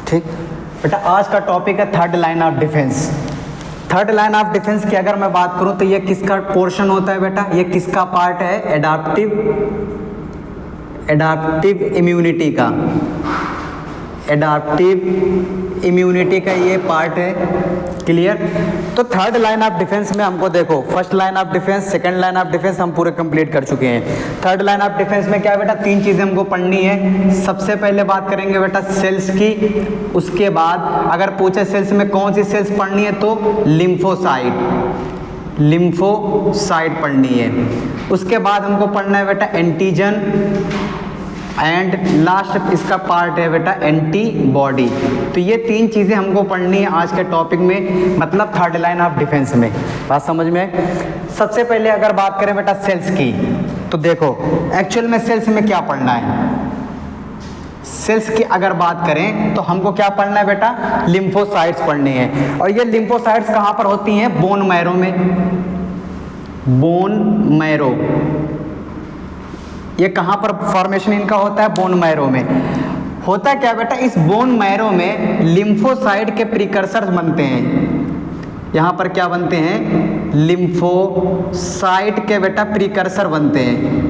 ठीक बेटा, आज का टॉपिक है third line of defence. Third line of defence की अगर मैं बात करूं तो ये किसका पोर्शन होता है बेटा, ये किसका पार्ट है, एडाप्टिव इम्यूनिटी का, एडाप्टिव इम्यूनिटी का ये पार्ट है। क्लियर। तो थर्ड लाइन ऑफ डिफेंस में हमको देखो, first line of defence, second line of defence हम पूरे कंप्लीट कर चुके हैं। थर्ड लाइन ऑफ डिफेंस में क्या है बेटा, तीन चीज़ें हमको पढ़नी है। सबसे पहले बात करेंगे बेटा सेल्स की, उसके बाद अगर पूछे सेल्स में कौन सी सेल्स पढ़नी है तो लिम्फोसाइट पढ़नी है। उसके बाद हमको पढ़ना है बेटा एंटीजन, एंड लास्ट इसका पार्ट है बेटा एंटीबॉडी। तो ये तीन चीज़ें हमको पढ़नी है आज के टॉपिक में, मतलब थर्ड लाइन ऑफ डिफेंस में। बात समझ में आए। सबसे पहले अगर बात करें बेटा सेल्स की, तो देखो एक्चुअल में सेल्स में क्या पढ़ना है। सेल्स की अगर बात करें तो हमको क्या पढ़ना है बेटा, लिम्फोसाइट्स पढ़नी है। और ये लिम्फोसाइट्स कहाँ पर होती हैं, बोन मैरो में। बोन मैरो, ये कहाँ पर फॉर्मेशन इनका होता है, बोन मैरो में। होता क्या बेटा, इस बोन मैरो में लिम्फोसाइट के प्रिकर्सर बनते हैं। यहाँ पर क्या बनते हैं, लिम्फोसाइट के बेटा प्रिकर्सर बनते हैं।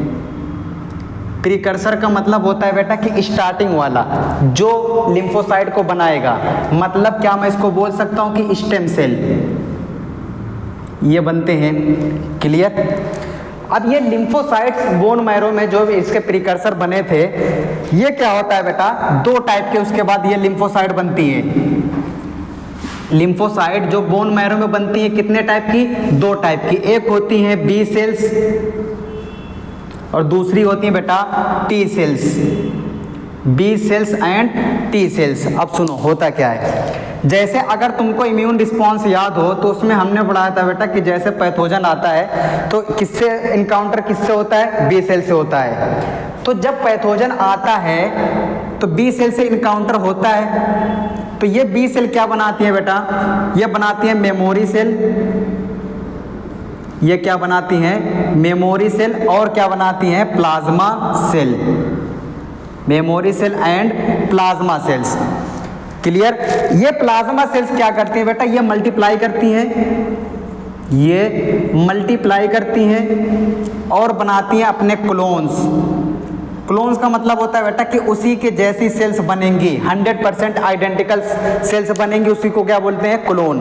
प्रिकर्सर का मतलब होता है बेटा कि स्टार्टिंग वाला जो लिम्फोसाइट को बनाएगा। मतलब क्या मैं इसको बोल सकता हूँ कि स्टेम सेल ये बनते हैं। क्लियर। अब ये लिम्फोसाइट्स बोन मैरो में जो इसके प्रिकर्सर बने थे, ये क्या होता है बेटा, दो टाइप के उसके बाद ये लिम्फोसाइट बनती है। लिम्फोसाइट जो बोन मैरो में बनती है कितने टाइप की, दो टाइप की। एक होती है बी सेल्स और दूसरी होती है बेटा T cells. B cells and T cells. अब सुनो होता क्या है, जैसे अगर तुमको इम्यून रिस्पॉन्स याद हो तो उसमें हमने पढ़ाया था बेटा कि जैसे पैथोजन आता है तो किससे इनकाउंटर किससे होता है, बी सेल से होता है। तो जब पैथोजन आता है तो बी सेल से इनकाउंटर होता है। तो ये बी सेल क्या बनाती है बेटा, ये बनाती है मेमोरी सेल। ये क्या बनाती हैं, मेमोरी सेल। और क्या बनाती हैं, plasma cell. Memory cell and plasma cells. Clear. ये प्लाज्मा सेल्स क्या करती हैं बेटा, ये मल्टीप्लाई करती हैं, ये मल्टीप्लाई करती हैं और बनाती हैं अपने क्लोन्स। क्लोन्स का मतलब होता है बेटा कि उसी के जैसी सेल्स बनेंगी, 100% आइडेंटिकल सेल्स बनेंगी, उसी को क्या बोलते हैं, क्लोन।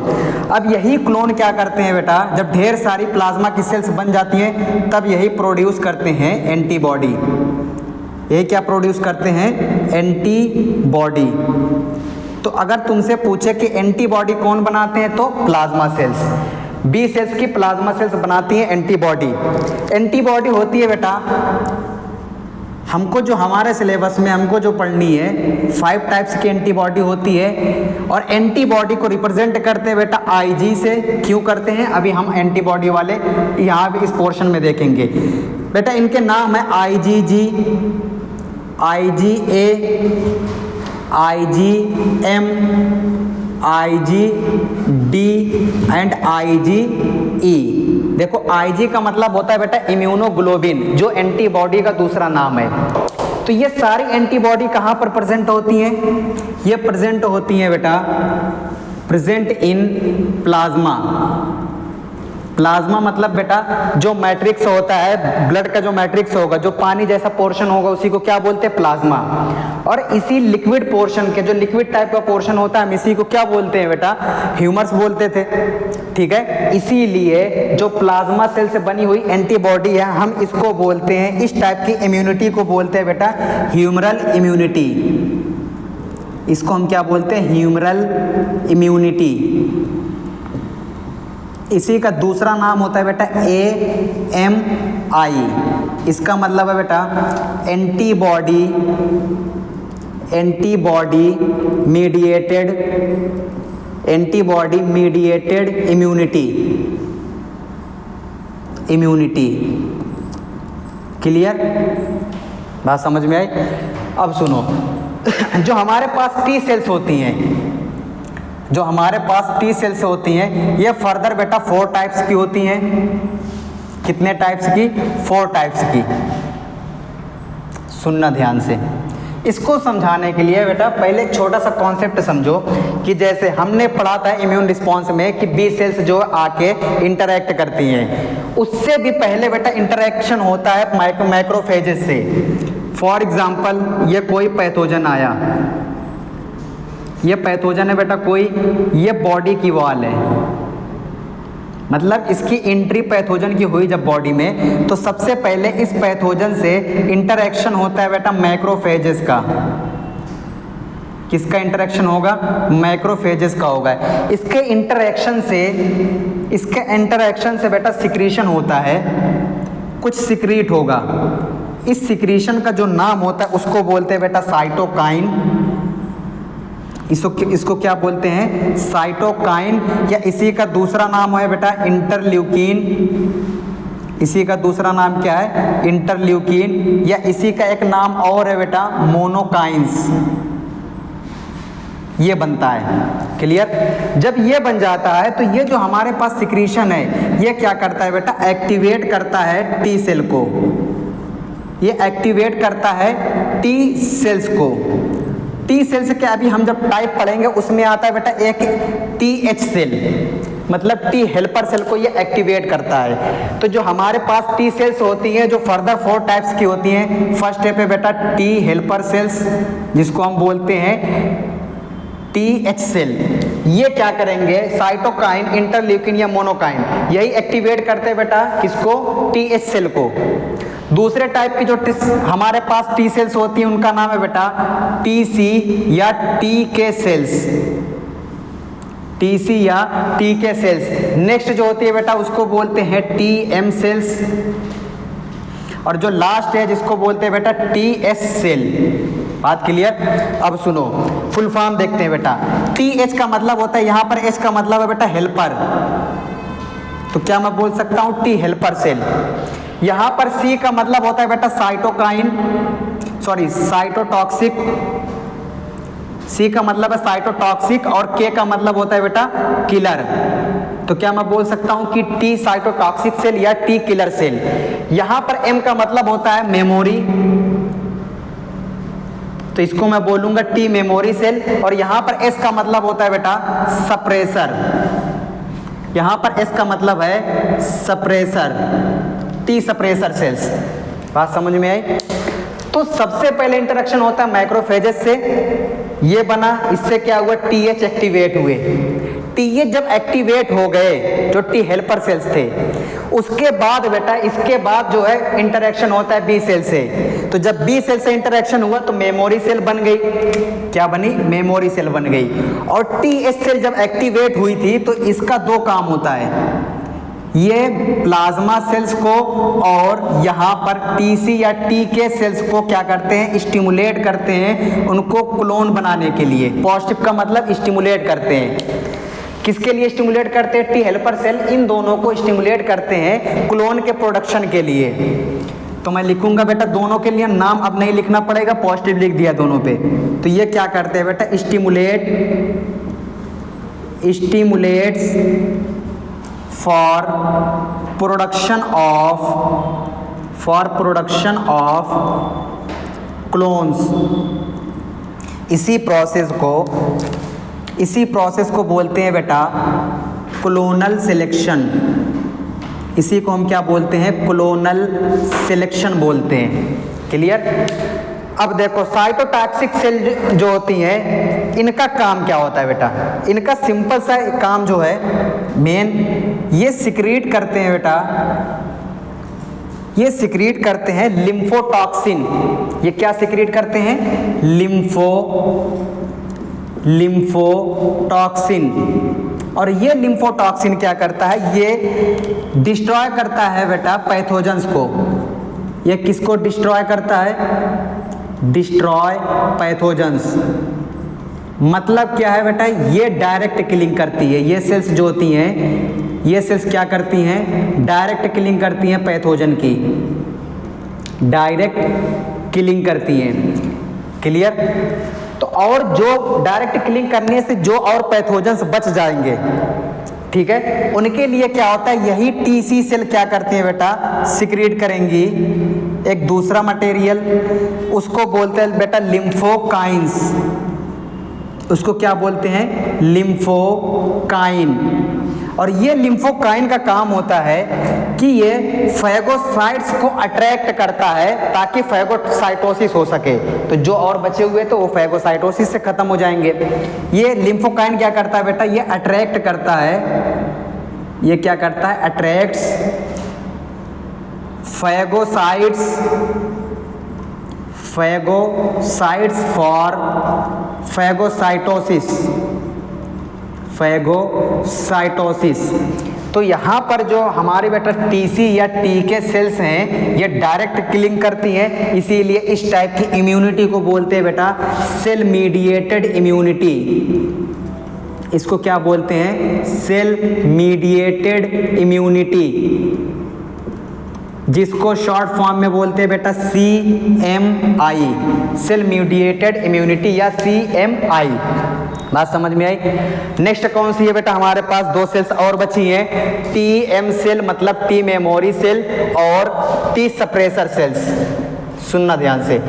अब यही क्लोन क्या करते हैं बेटा, जब ढेर सारी प्लाज्मा की सेल्स बन जाती हैं तब यही प्रोड्यूस करते हैं एंटीबॉडी। ये क्या प्रोड्यूस करते हैं, एंटीबॉडी। तो अगर तुमसे पूछे कि एंटीबॉडी कौन बनाते हैं तो प्लाज्मा सेल्स। बी सेल्स की प्लाज्मा सेल्स बनाती हैं एंटीबॉडी। एंटीबॉडी होती है बेटा, हमको जो हमारे सिलेबस में हमको जो पढ़नी है 5 टाइप्स की एंटीबॉडी होती है। और एंटीबॉडी को रिप्रेजेंट करते हैं बेटा आईजी से। क्यों करते हैं, अभी हम एंटीबॉडी वाले यहाँ भी इस पोर्शन में देखेंगे। बेटा इनके नाम है IgG, IgA, IgM, IgD and IgE. देखो आईजी का मतलब होता है बेटा इम्यूनोग्लोबिन, जो एंटीबॉडी का दूसरा नाम है। तो ये सारी एंटीबॉडी कहाँ पर प्रेजेंट होती हैं, ये प्रेजेंट होती हैं बेटा, प्रेजेंट इन प्लाज्मा। प्लाज्मा मतलब बेटा जो मैट्रिक्स होता है, ब्लड का जो मैट्रिक्स होगा, जो पानी जैसा पोर्शन होगा, उसी को क्या बोलते हैं, प्लाज्मा। और इसी लिक्विड पोर्शन के, जो लिक्विड टाइप का पोर्शन होता है, हम इसी को क्या बोलते हैं बेटा, ह्यूमर्स बोलते थे। ठीक है। इसीलिए जो प्लाज्मा सेल से बनी हुई एंटीबॉडी है, हम इसको बोलते हैं, इस टाइप की इम्यूनिटी को बोलते हैं बेटा ह्यूमरल इम्यूनिटी। इसको हम क्या बोलते हैं, ह्यूमरल इम्यूनिटी। इसी का दूसरा नाम होता है बेटा AMI। इसका मतलब है बेटा एंटीबॉडी मीडिएटेड इम्यूनिटी। क्लियर, बात समझ में आई। अब सुनो, जो हमारे पास टी सेल्स होती हैं, जो हमारे पास टी सेल्स होती हैं, ये फर्दर बेटा 4 टाइप्स की होती हैं। कितने टाइप्स की, 4 टाइप्स की। सुनना ध्यान से। इसको समझाने के लिए बेटा पहले एक छोटा सा कॉन्सेप्ट समझो कि जैसे हमने पढ़ा था इम्यून रिस्पॉन्स में कि बी सेल्स जो आके इंटरैक्ट करती हैं, उससे भी पहले बेटा इंटरैक्शन होता है मैक्रोफेजेस से। फॉर एग्जांपल ये कोई पैथोजन आया, ये पैथोजन है बेटा कोई, ये बॉडी की वॉल है, मतलब इसकी एंट्री पैथोजन की हुई जब बॉडी में, तो सबसे पहले इस पैथोजन से इंटरैक्शन होता है बेटा मैक्रोफेजेस का। किसका इंटरैक्शन होगा? मैक्रोफेजेस का होगा। इसके इंटरैक्शन से बेटा सिक्रीशन होता है, कुछ सिक्रीट होगा। इस सिक्रीशन का जो नाम होता है उसको बोलते हैं बेटा साइटोकाइन। इसको क्या बोलते हैं? साइटोकाइन, या इसी का दूसरा नाम है बेटा इंटरल्यूकिन। इसी का दूसरा नाम क्या है? इंटरल्यूकिन, या इसी का एक नाम और है बेटा मोनोकाइंस। ये बनता है। क्लियर? जब ये बन जाता है तो ये जो हमारे पास सिक्रीशन है ये क्या करता है बेटा? एक्टिवेट करता है टी सेल को। ये एक्टिवेट करता है टी सेल्स को। टी सेल्स के अभी हम जब टाइप पढ़ेंगे उसमें आता है बेटा एक टी एच सेल, मतलब टी हेल्पर सेल को ये एक्टिवेट करता है। तो जो हमारे पास टी सेल्स होती हैं जो फर्दर 4 टाइप्स की होती हैं। फर्स्ट स्टेप है बेटा टी हेल्पर सेल्स, जिसको हम बोलते हैं टी एच सेल। ये क्या करेंगे? साइटोकाइन, इंटरल्यूकिन या मोनोकाइन, यही एक्टिवेट करते हैं बेटा किसको? टी एच सेल को। दूसरे टाइप की जो हमारे पास टी सेल्स होती हैं उनका नाम है बेटा टी सी या टी के सेल्स। टी सी या टी के सेल्स। नेक्स्ट जो होती है बेटा उसको बोलते हैं टी एम सेल्स, और जो लास्ट है जिसको बोलते हैं बेटा टी एस सेल। बात क्लियर? अब सुनो, फुल फॉर्म देखते हैं बेटा। टी एच का मतलब होता है, यहाँ पर एच का मतलब है बेटा हेल्पर, तो क्या मैं बोल सकता हूँ? T helper cell. यहाँ पर सी का मतलब होता है बेटा साइटोटॉक्सिक। सी का मतलब है साइटोटॉक्सिक, और के का मतलब होता है बेटा किलर। तो क्या मैं बोल सकता हूँ कि टी साइटोटॉक्सिक सेल या टी किलर सेल। यहाँ पर एम का मतलब होता है मेमोरी, तो इसको मैं बोलूंगा टी मेमोरी सेल। और यहाँ पर एस का मतलब होता है बेटा सप्रेसर। यहाँ पर एस का मतलब है सप्रेसर, टी सप्रेसर सेल्स। बात समझ में आई? तो सबसे पहले इंटरेक्शन होता है मैक्रोफेजेस से, ये बना, इससे क्या हुआ? टीएच एक्टिवेट हुए। टीएच जब एक्टिवेट हो गए जो टी हेल्पर सेल्स थे, उसके बाद बेटा इसके बाद जो है इंटरेक्शन होता है बी सेल से। तो जब बी सेल से इंटरेक्शन हुआ तो मेमोरी सेल बन गई। क्या बनी? मेमोरी सेल बन गई। और टीएच सेल जब एक्टिवेट हुई थी तो इसका 2 काम होता है, ये प्लाज्मा सेल्स को और यहाँ पर टीसी या टीके सेल्स को क्या करते हैं? स्टिमुलेट करते हैं, उनको क्लोन बनाने के लिए। पॉजिटिव का मतलब स्टिमुलेट करते हैं। किसके लिए स्टिमुलेट करते हैं? टी हेल्पर सेल इन दोनों को स्टिमुलेट करते हैं क्लोन के प्रोडक्शन के लिए। तो मैं लिखूंगा बेटा, दोनों के लिए नाम अब नहीं लिखना पड़ेगा, पॉजिटिव लिख दिया दोनों पे। तो ये क्या करते हैं बेटा? Stimulates for production of clones. इसी प्रोसेस को बोलते हैं बेटा क्लोनल सिलेक्शन। इसी को हम क्या बोलते हैं? क्लोनल सिलेक्शन बोलते हैं। क्लियर? अब देखो साइटोटॉक्सिक सेल जो होती हैं इनका काम क्या होता है बेटा? इनका सिंपल सा काम जो है मेन, ये सिक्रीट करते हैं बेटा, ये सिक्रीट करते हैं लिम्फोटॉक्सिन। ये क्या सिक्रीट करते हैं? लिम्फोटॉक्सिन। और ये लिम्फोटॉक्सिन क्या करता है? ये डिस्ट्रॉय करता है बेटा पैथोजेंस को। ये किसको डिस्ट्रॉय करता है? Destroy pathogens. मतलब क्या है बेटा? ये डायरेक्ट किलिंग करती है। ये सेल्स जो होती हैं, ये सेल्स क्या करती हैं? डायरेक्ट किलिंग करती हैं पैथोजन की, डायरेक्ट किलिंग करती हैं। क्लियर? तो और जो डायरेक्ट किलिंग करने से जो और पैथोजेंस बच जाएंगे, ठीक है, उनके लिए क्या होता है? यही टीसी सेल क्या करती है बेटा? सिक्रीट करेंगी एक दूसरा मटेरियल, उसको बोलते हैं बेटा लिम्फोकाइंस। उसको क्या बोलते हैं? लिम्फोकाइन। और ये लिम्फोकाइन का काम होता है कि ये फैगोसाइट्स को अट्रैक्ट करता है ताकि फैगोसाइटोसिस हो सके। तो जो और बचे हुए तो वो फैगोसाइटोसिस से खत्म हो जाएंगे। ये लिम्फोकाइन क्या करता है बेटा? ये अट्रैक्ट करता है, ये क्या करता है? Attracts phagocytes for phagocytosis. तो यहाँ पर जो हमारे बेटा टीसी या टी के सेल्स हैं ये डायरेक्ट किलिंग करती हैं, इसीलिए इस टाइप की इम्यूनिटी को बोलते हैं बेटा सेल मीडिएटेड इम्यूनिटी। इसको क्या बोलते हैं? सेल मीडिएटेड इम्यूनिटी, जिसको शॉर्ट फॉर्म में बोलते हैं बेटा CMI, सेल मीडिएटेड इम्यूनिटी या CMI। बात समझ में आई? नेक्स्ट कौन सी है बेटा? हमारे पास दो सेल्स और बची हैं, TM सेल मतलब टी मेमोरी सेल और टी सप्रेसर सेल्स। सुनना ध्यान से।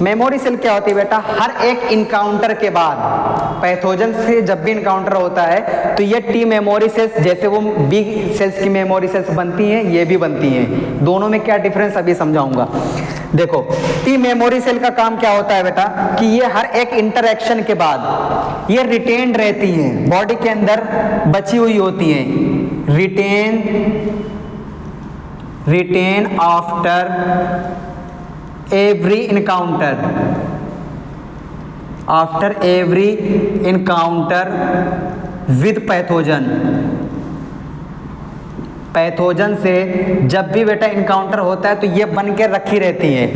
मेमोरी सेल क्या होती है बेटा? हर एक इनकाउंटर के बाद पैथोजन से जब भी इनकाउंटर होता है तो ये टी मेमोरी सेल्स, जैसे वो बी सेल्स की मेमोरी सेल्स बनती हैं ये भी बनती हैं। दोनों में क्या डिफरेंस अभी समझाऊंगा। देखो टी मेमोरी सेल का काम क्या होता है बेटा कि ये हर एक इंटरेक्शन के बाद ये रिटेन्ड रहती हैं, बॉडी के अंदर बची हुई होती हैं। Retain after every encounter with pathogen से जब भी बेटा इनकाउंटर होता है तो ये बन के रखी रहती है।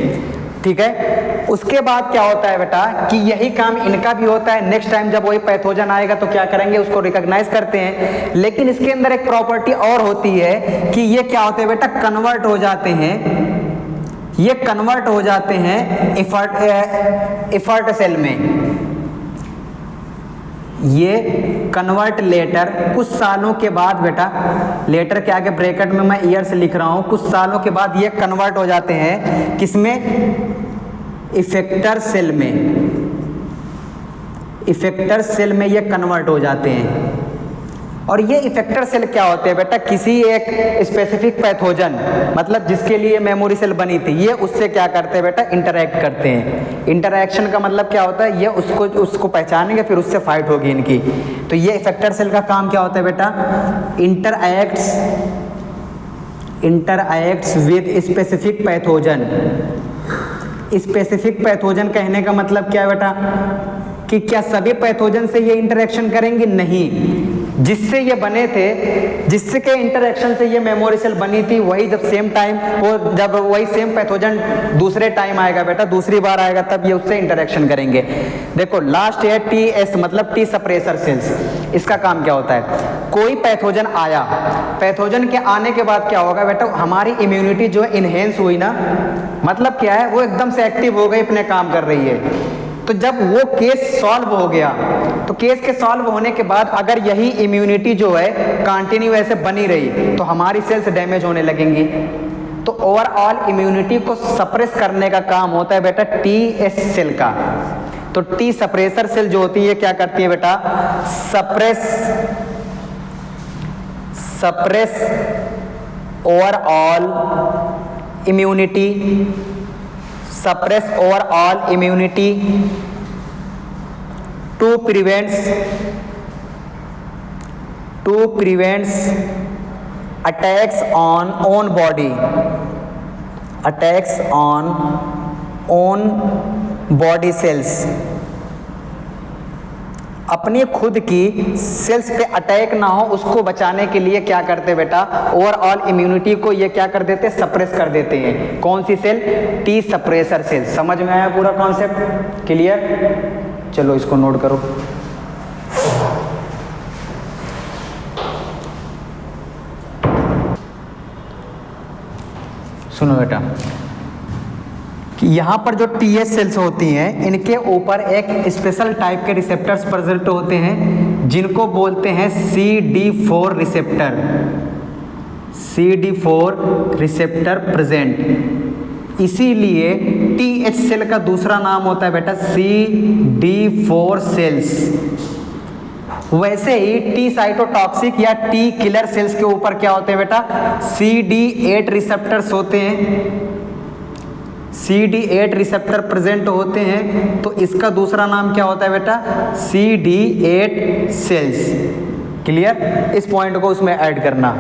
ठीक है, उसके बाद क्या होता है बेटा कि यही काम इनका भी होता है। नेक्स्ट टाइम जब वही पैथोजन आएगा तो क्या करेंगे? उसको रिकॉग्नाइज करते हैं। लेकिन इसके अंदर एक प्रॉपर्टी और होती है कि ये क्या होते हैं बेटा? कन्वर्ट हो जाते हैं इफर्ट सेल में। ये कन्वर्ट लेटर कुछ सालों के बाद बेटा, लेटर के आगे ब्रैकेट में मैं ईयर से लिख रहा हूं, कुछ सालों के बाद ये कन्वर्ट हो जाते हैं किसमें? इफेक्टर सेल में ये कन्वर्ट हो जाते हैं। और ये इफेक्टर सेल क्या होते हैं बेटा? किसी एक स्पेसिफिक पैथोजन मतलब जिसके लिए मेमोरी सेल बनी थी, ये उससे क्या करते हैं बेटा? इंटरैक्ट करते हैं। इंटरैक्शन का मतलब क्या होता है? ये उसको पहचानेंगे, फिर उससे फाइट होगी इनकी। तो ये इफेक्टर सेल का काम क्या होता है बेटा? Interacts with specific pathogen. Specific pathogen कहने का मतलब क्या है बेटा कि क्या सभी पैथोजन से ये इंटरेक्शन करेंगे? नहीं, जिससे ये बने थे, जिसके इंटरेक्शन से ये मेमोरी सेल बनी थी, वही जब सेम टाइम वो जब वही सेम पैथोजन दूसरे टाइम आएगा बेटा, दूसरी बार आएगा, तब ये उससे इंटरेक्शन करेंगे। देखो लास्ट है TS मतलब टी सप्रेसर सेल्स। इसका काम क्या होता है? कोई पैथोजन आया, पैथोजन के आने के बाद क्या होगा बेटा? हमारी इम्यूनिटी जो है इनहेंस हुई ना, मतलब क्या है? वो एकदम से एक्टिव हो गई, अपने काम कर रही है। तो जब वो केस सॉल्व हो गया, तो केस के सॉल्व होने के बाद अगर यही इम्यूनिटी जो है कंटिन्यू ऐसे बनी रही तो हमारी सेल्स डैमेज होने लगेंगी। तो ओवरऑल इम्यूनिटी को सप्रेस करने का काम होता है बेटा TS सेल का। तो टी सप्रेसर सेल जो होती है क्या करती है बेटा? Suppress overall immunity to prevents attacks on own body cells। अपनी खुद की सेल्स पे अटैक ना हो उसको बचाने के लिए क्या करते बेटा? ओवरऑल इम्यूनिटी को ये क्या कर देते? सप्रेस कर देते हैं। कौन सी सेल? T suppressor cell. समझ में आया पूरा कॉन्सेप्ट? क्लियर? चलो इसको नोट करो। सुनो बेटा कि यहाँ पर जो TS सेल्स होती हैं इनके ऊपर एक स्पेशल टाइप के रिसेप्टर्स प्रेजेंट होते हैं जिनको बोलते हैं CD4 receptor. CD4 receptor present इसीलिए TH सेल का दूसरा नाम होता है बेटा CD4 सेल्स। वैसे ही टी साइटोटॉक्सिक या टी किलर सेल्स के ऊपर क्या होते हैं बेटा, CD8 रिसेप्टर्स होते हैं, CD8 रिसेप्टर प्रेजेंट होते हैं, तो इसका दूसरा नाम क्या होता है बेटा, CD8 सेल्स। क्लियर, इस पॉइंट को उसमें ऐड करना।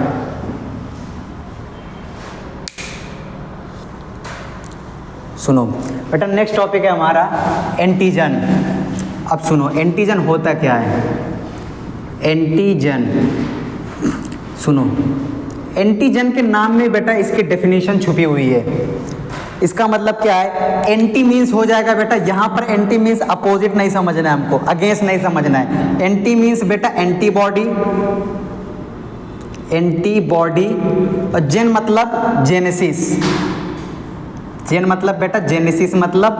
सुनो बेटा, नेक्स्ट टॉपिक है हमारा एंटीजन। अब सुनो, एंटीजन होता क्या है। एंटीजन, सुनो, एंटीजन के नाम में बेटा इसकी डेफिनेशन छुपी हुई है। इसका मतलब क्या है, एंटी मीन्स हो जाएगा बेटा, यहाँ पर एंटी मीन्स अपोजिट नहीं समझना है हमको, अगेंस्ट नहीं समझना है। एंटी मीन्स बेटा एंटीबॉडी, एंटीबॉडी, और जेन मतलब जेनेसिस। जेन मतलब बेटा जेनेसिस मतलब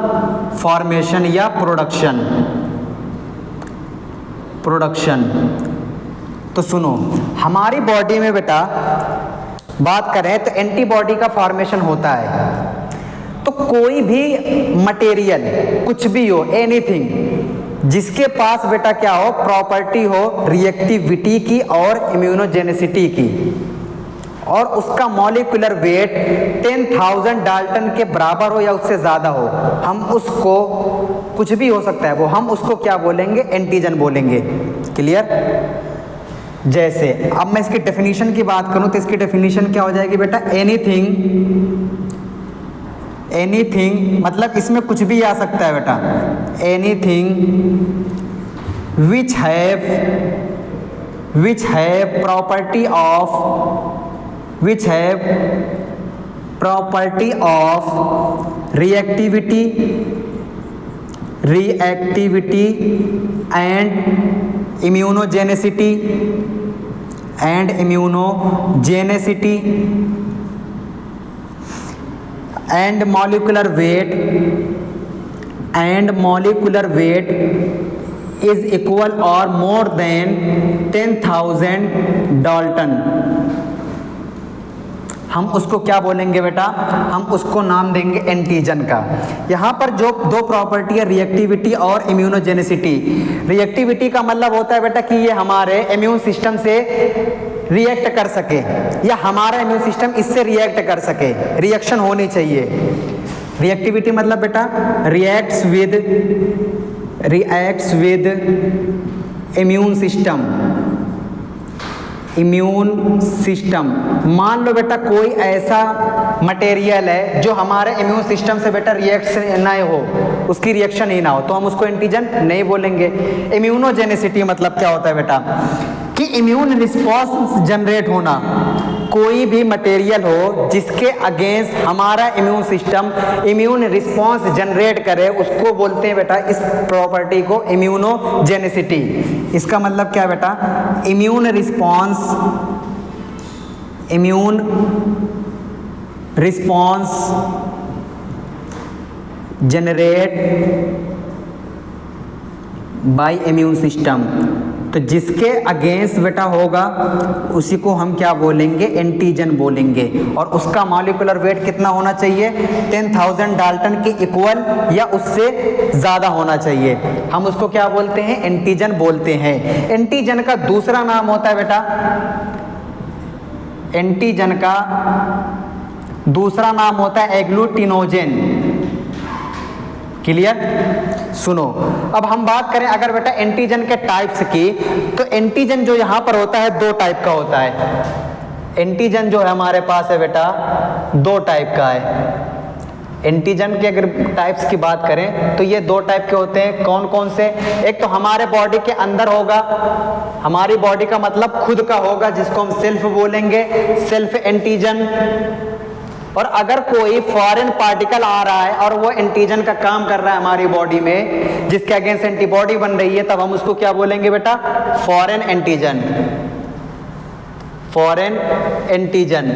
फॉर्मेशन या प्रोडक्शन, प्रोडक्शन। तो सुनो, हमारी बॉडी में बेटा बात करें तो एंटीबॉडी का फॉर्मेशन होता है। तो कोई भी मटेरियल, कुछ भी हो, एनीथिंग, जिसके पास बेटा क्या हो, प्रॉपर्टी हो रिएक्टिविटी की और इम्यूनोजेनेसिटी की, और उसका मॉलिक्यूलर वेट 10,000 डाल्टन के बराबर हो या उससे ज़्यादा हो, हम उसको, कुछ भी हो सकता है वो, हम उसको क्या बोलेंगे, एंटीजन बोलेंगे। क्लियर। जैसे अब मैं इसकी डेफिनेशन की बात करूं तो इसकी डेफिनेशन क्या हो जाएगी बेटा, एनीथिंग, एनीथिंग मतलब इसमें कुछ भी आ सकता है बेटा, anything which have property of reactivity and immunogenicity and molecular weight is equal or more than 10,000 Dalton, हम उसको क्या बोलेंगे बेटा, हम उसको नाम देंगे एंटीजन का। यहाँ पर जो दो प्रॉपर्टी है, रिएक्टिविटी और इम्यूनोजेनेसिटी। रिएक्टिविटी का मतलब होता है बेटा कि ये हमारे इम्यून सिस्टम से रिएक्ट कर सके, या हमारा इम्यून सिस्टम इससे रिएक्ट कर सके, रिएक्शन होनी चाहिए। रिएक्टिविटी मतलब बेटा रिएक्ट्स विद इम्यून सिस्टम। मान लो बेटा कोई ऐसा मटेरियल है जो हमारे इम्यून सिस्टम से बेटा रिएक्ट ना हो, उसकी रिएक्शन ही ना हो, तो हम उसको एंटीजन नहीं बोलेंगे। इम्यूनोजेनेसिटी मतलब क्या होता है बेटा, कि इम्यून रिस्पॉन्स जनरेट होना। कोई भी मटेरियल हो जिसके अगेंस्ट हमारा immune system immune response generate करे, उसको बोलते हैं बेटा, इस प्रॉपर्टी को इम्यूनोजेनेसिटी। इसका मतलब क्या है बेटा, immune response generate bye immune system. तो जिसके अगेंस्ट बेटा होगा उसी को हम क्या बोलेंगे, एंटीजन बोलेंगे। और उसका मॉलिक्यूलर वेट कितना होना चाहिए, 10,000 डाल्टन के इक्वल या उससे ज़्यादा होना चाहिए, हम उसको क्या बोलते हैं, एंटीजन बोलते हैं। एंटीजन का दूसरा नाम होता है बेटा, एंटीजन का दूसरा नाम होता है एग्लूटिनोजेन। क्लियर। सुनो, अब हम बात करें अगर बेटा एंटीजन के टाइप्स की, तो एंटीजन जो यहाँ पर होता है दो टाइप का होता है। एंटीजन जो है हमारे पास है बेटा दो टाइप का है। एंटीजन के अगर टाइप्स की बात करें तो ये दो टाइप के होते हैं। कौन कौन से, एक तो हमारे बॉडी के अंदर होगा, हमारी बॉडी का मतलब खुद का होगा, जिसको हम सेल्फ बोलेंगे, सेल्फ एंटीजन। और अगर कोई फॉरेन पार्टिकल आ रहा है और वो एंटीजन का काम कर रहा है हमारी बॉडी में, जिसके अगेंस्ट एंटीबॉडी बन रही है, तब हम उसको क्या बोलेंगे बेटा, फॉरेन एंटीजन, फॉरेन एंटीजन।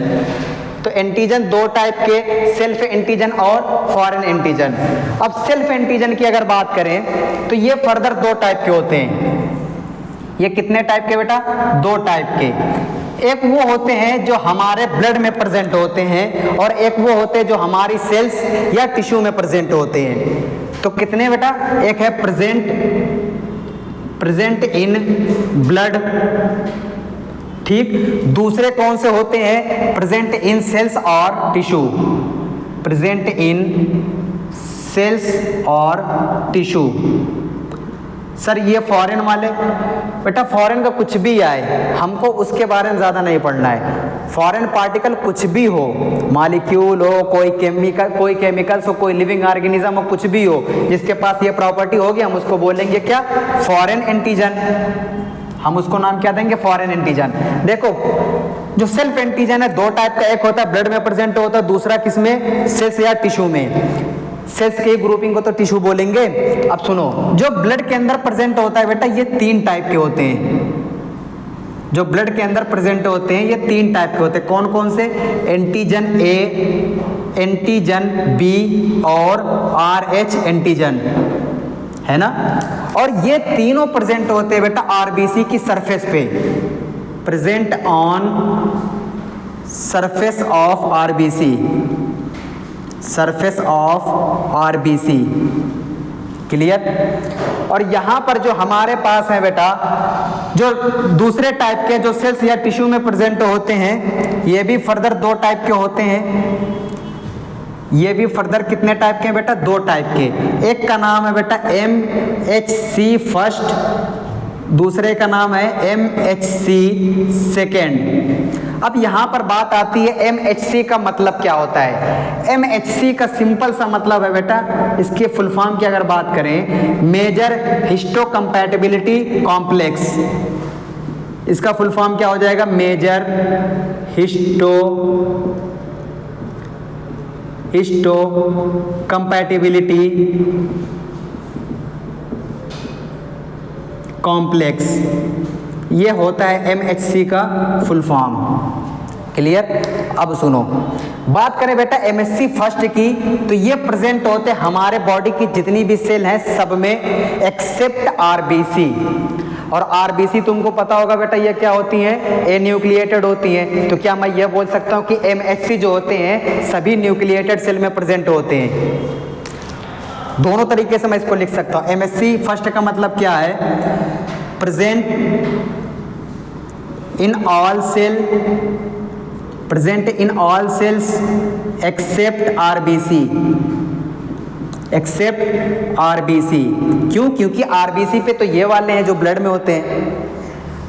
तो एंटीजन दो टाइप के, सेल्फ एंटीजन और फॉरेन एंटीजन। अब सेल्फ एंटीजन की अगर बात करें तो ये फर्दर दो टाइप के होते हैं। ये कितने टाइप के बेटा, दो टाइप के। एक वो होते हैं जो हमारे ब्लड में प्रेजेंट होते हैं और एक वो होते हैं जो हमारी सेल्स या टिश्यू में प्रेजेंट होते हैं। तो कितने बेटा, एक है प्रेजेंट इन ब्लड, ठीक। दूसरे कौन से होते हैं, प्रेजेंट इन सेल्स और टिश्यू, प्रेजेंट इन सेल्स और टिश्यू। सर ये फॉरेन वाले, बेटा फॉरेन का कुछ भी आए हमको उसके बारे में ज़्यादा नहीं पढ़ना है। फॉरेन पार्टिकल कुछ भी हो, मॉलिक्यूल हो, कोई केमिकल्स हो, कोई लिविंग ऑर्गेनिज्म हो, कुछ भी हो जिसके पास ये प्रॉपर्टी होगी, हम उसको बोलेंगे क्या, फॉरेन एंटीजन। हम उसको नाम क्या देंगे, फॉरेन एंटीजन। देखो जो सेल्फ एंटीजन है दो टाइप का, एक होता है ब्लड में प्रेजेंट होता है, दूसरा किसमें, सेल्स या टिश्यू में। सेल्स की ग्रुपिंग को तो टिश्यू बोलेंगे। अब सुनो, जो ब्लड के अंदर प्रेजेंट होता है बेटा, ये 3 टाइप के होते हैं। जो ब्लड के अंदर प्रेजेंट होते हैं ये 3 टाइप के होते हैं। कौन कौन से, एंटीजन ए, एंटीजन बी और RH एंटीजन, है ना। और ये तीनों प्रेजेंट होते हैं बेटा आरबीसी की सरफेस पे, present on surface of RBC, surface of RBC, clear. और यहां पर जो हमारे पास है बेटा, जो दूसरे टाइप के जो सेल्स या टिश्यू में प्रेजेंट होते हैं, ये भी फर्दर 2 टाइप के होते हैं। ये भी फर्दर कितने टाइप के हैं बेटा, 2 टाइप के। एक का नाम है बेटा MHC फर्स्ट, दूसरे का नाम है MHC सेकेंड। अब यहाँ पर बात आती है MHC का मतलब क्या होता है। MHC का सिंपल सा मतलब है बेटा, इसके फुल फॉर्म की अगर बात करें, मेजर हिस्टोकम्पैटिबिलिटी कॉम्प्लेक्स। इसका फुल फॉर्म क्या हो जाएगा, मेजर हिस्टोकम्पैटिबिलिटी कॉम्प्लेक्स, ये होता है MHC का फुल फॉर्म, क्लियर। अब सुनो, बात करें बेटा MHC फर्स्ट की, तो ये प्रेजेंट होते हैं हमारे बॉडी की जितनी भी सेल हैं सब में, एक्सेप्ट आरबीसी। और आरबीसी तुमको पता होगा बेटा ये क्या होती हैं, ए न्यूक्लिएटेड होती हैं। तो क्या मैं ये बोल सकता हूँ कि MHC जो होते हैं सभी न्यूक्लिएटेड सेल में प्रेजेंट होते हैं। दोनों तरीके से मैं इसको लिख सकता हूँ। MHC फर्स्ट का मतलब क्या है, present in all cell, present in all cells except RBC, except RBC. क्यों, क्योंकि आरबीसी पे तो ये वाले हैं जो ब्लड में होते हैं।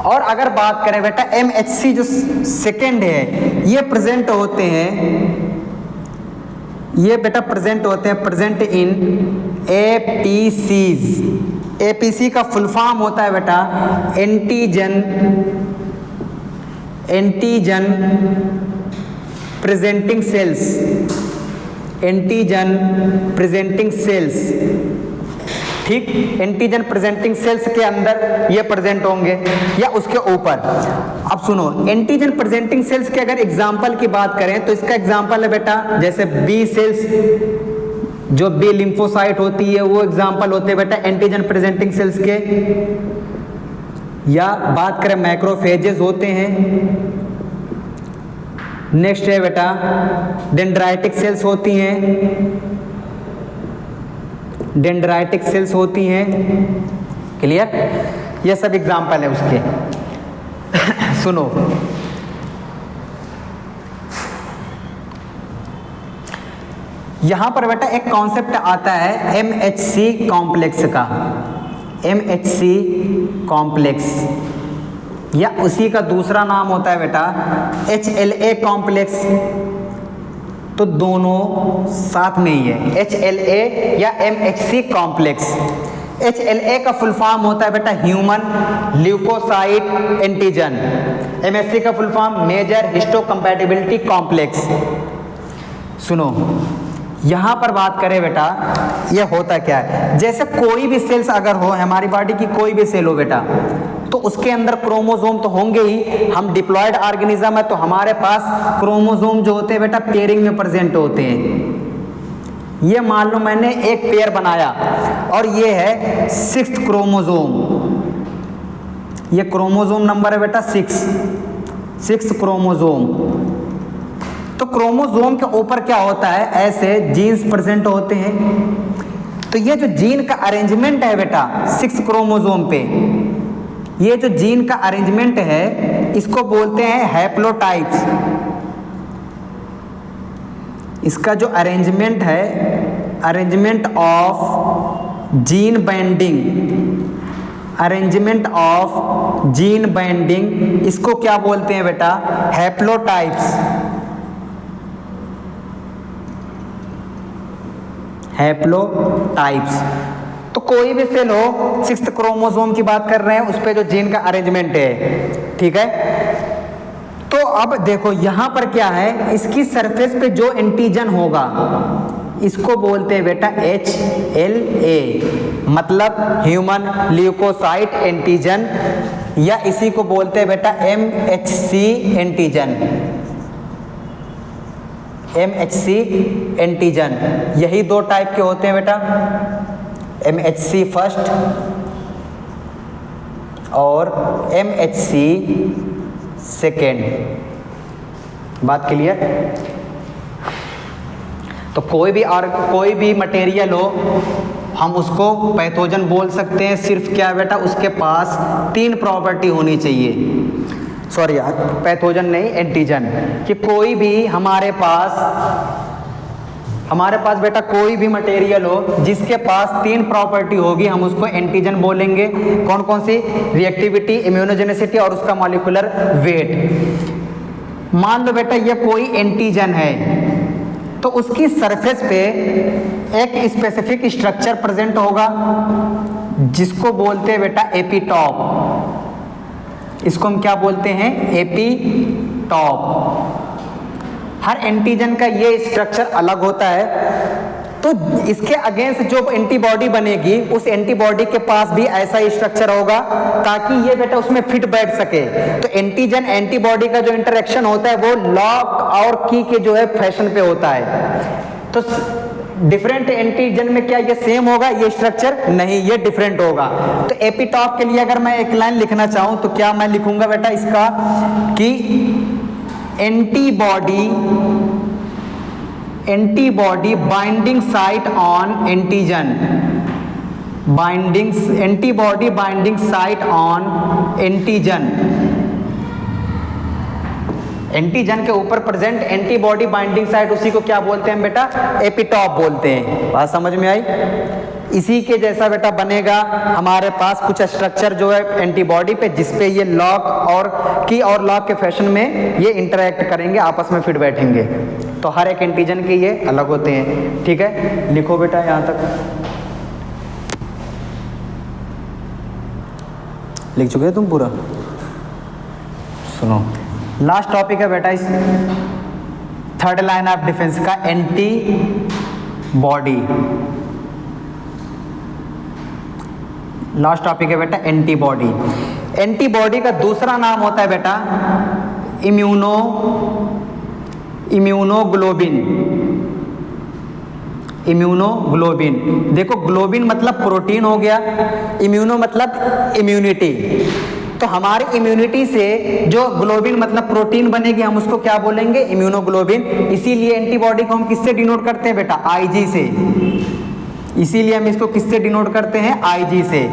और अगर बात करें बेटा MHC जो सेकेंड है, ये प्रेजेंट होते हैं, ये बेटा प्रेजेंट होते हैं, प्रेजेंट इन APCs। APC का फुल फॉर्म होता है बेटा antigen presenting sales, antigen presenting sales, ठीक। एंटीजन प्रेजेंटिंग सेल्स के अंदर ये प्रेजेंट होंगे या उसके ऊपर। अब सुनो, एंटीजन प्रेजेंटिंग सेल्स के अगर एग्जांपल की बात करें तो इसका एग्जांपल है बेटा, जैसे बी सेल्स, जो बी लिम्फोसाइट होती है वो एग्जांपल होते हैं बेटा एंटीजन प्रेजेंटिंग सेल्स के। या बात करें मैक्रोफेजेस होते हैं। नेक्स्ट है बेटा डेंड्राइटिक सेल्स होती हैं, डेंड्राइटिक सेल्स होती हैं, क्लियर। ये सब एग्जांपल है उसके। सुनो, यहां पर बेटा एक कॉन्सेप्ट आता है MHC कॉम्प्लेक्स का, MHC कॉम्प्लेक्स, या उसी का दूसरा नाम होता है बेटा HLA कॉम्प्लेक्स। तो दोनों साथ में ही है, HLA या MHC कॉम्प्लेक्स। HLA का फुल फॉर्म होता है बेटा ह्यूमन ल्यूकोसाइट एंटीजन, MHC का full form major histocompatibility complex. सुनो, यहाँ पर बात करें बेटा, ये होता क्या है, जैसे कोई भी सेल्स अगर हो, हमारी बॉडी की कोई भी सेल हो बेटा, तो उसके अंदर क्रोमोसोम तो होंगे ही। हम डिप्लॉयड ऑर्गेनिज्म है तो हमारे पास क्रोमोसोम जो होते हैं बेटा पेयरिंग में प्रेजेंट होते हैं। ये मान लो मैंने एक पेयर बनाया और ये है 6th क्रोमोसोम, ये क्रोमोसोम नंबर है बेटा 6। 6 क्रोमोसोम। तो क्रोमोसोम के ऊपर क्या होता है, ऐसे जीन्स प्रेजेंट होते हैं। तो ये जो जीन का अरेंजमेंट है बेटा 6 क्रोमोसोम पे, ये जो जीन का अरेंजमेंट है इसको बोलते हैं हैप्लोटाइप्स। इसका जो अरेंजमेंट है, arrangement of gene binding, arrangement of gene binding, इसको क्या बोलते हैं बेटा, हैप्लोटाइप्स। हैप्लोटाइप्स। तो कोई भी सेल हो, 6th क्रोमोसोम की बात कर रहे हैं, उस पे जो जीन का अरेंजमेंट है, ठीक है। तो अब देखो यहां पर क्या है, इसकी सरफेस पे जो एंटीजन होगा इसको बोलते हैं बेटा HLA, मतलब ह्यूमन ल्यूकोसाइट एंटीजन, या इसी को बोलते हैं बेटा MHC एंटीजन। MHC एंटीजन, यही 2 टाइप के होते हैं बेटा, MHC फर्स्ट और MHC सेकेंड। बात क्लियर। तो कोई भी मटेरियल हो हम उसको पैथोजन बोल सकते हैं, सिर्फ क्या बेटा उसके पास 3 प्रॉपर्टी होनी चाहिए, सॉरी पैथोजन नहीं एंटीजन, कि कोई भी हमारे पास बेटा कोई भी मटेरियल हो जिसके पास 3 प्रॉपर्टी होगी, हम उसको एंटीजन बोलेंगे। कौन कौन सी, रिएक्टिविटी, इम्यूनोजेनिसिटी और उसका मॉलिक्यूलर वेट। मान लो बेटा ये कोई एंटीजन है, तो उसकी सरफेस पे एक स्पेसिफिक स्ट्रक्चर प्रेजेंट होगा जिसको बोलते हैं बेटा एपीटॉप। इसको हम क्या बोलते हैं, एपीटॉप। हर एंटीजन का ये स्ट्रक्चर अलग होता है, तो इसके अगेंस्ट जो एंटीबॉडी बनेगी उस एंटीबॉडी के पास भी ऐसा ही स्ट्रक्चर होगा ताकि ये बेटा उसमें फिट बैठ सके। तो एंटीजन एंटीबॉडी का जो इंटरेक्शन होता है वो लॉक और की के जो है फैशन पे होता है। तो डिफरेंट एंटीजन में क्या ये सेम होगा, ये स्ट्रक्चर नहीं, ये डिफरेंट होगा। तो एपीटॉप के लिए अगर मैं एक लाइन लिखना चाहूं तो क्या मैं लिखूंगा बेटा इसका, कि antibody binding site on antigen, antibody binding site on antigen. Antigen के ऊपर प्रेजेंट एंटीबॉडी बाइंडिंग साइट, उसी को क्या बोलते हैं बेटा, एपीटॉप बोलते हैं। बात समझ में आई। इसी के जैसा बेटा बनेगा हमारे पास कुछ स्ट्रक्चर जो है एंटीबॉडी पे, जिसपे ये लॉक और की और लॉक के फैशन में ये इंटरेक्ट करेंगे, आपस में फिट बैठेंगे। तो हर एक एंटीजन के ये अलग होते हैं, ठीक है। लिखो बेटा यहाँ तक लिख चुके हो तुम पूरा। सुनो लास्ट टॉपिक है बेटा इस 3rd लाइन ऑफ डिफेंस का, एंटीबॉडी। लास्ट टॉपिक है बेटा एंटीबॉडी। एंटीबॉडी का दूसरा नाम होता है बेटा इम्यूनोग्लोबिन। इम्यूनोग्लोबिन, देखो ग्लोबिन मतलब प्रोटीन हो गया, इम्यूनो मतलब इम्यूनिटी। तो हमारी इम्यूनिटी से जो ग्लोबिन मतलब प्रोटीन बनेगी हम उसको क्या बोलेंगे, इम्यूनोग्लोबिन। इसीलिए एंटीबॉडी को हम किससे डिनोट करते हैं बेटा, आईजी से। इसीलिए हम इसको किससे डिनोट करते हैं, आईजी से।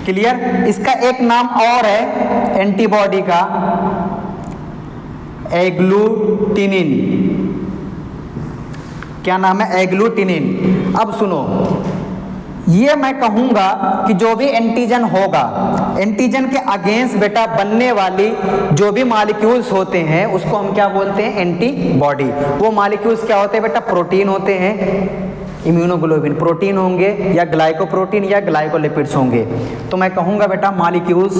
क्लियर। इसका एक नाम और है एंटीबॉडी का, एग्लूटिनिन। क्या नाम है, एग्लूटिनिन। अब सुनो, ये मैं कहूंगा कि जो भी एंटीजन होगा, एंटीजन के अगेंस्ट बेटा बनने वाली जो भी मॉलिक्यूल्स होते हैं उसको हम क्या बोलते हैं, एंटीबॉडी। वो मॉलिक्यूल्स क्या होते हैं बेटा, प्रोटीन होते हैं। इम्यूनोग्लोबिन प्रोटीन होंगे या ग्लाइकोप्रोटीन या ग्लाइकोलिपिड्स होंगे। तो मैं कहूंगा बेटा molecules,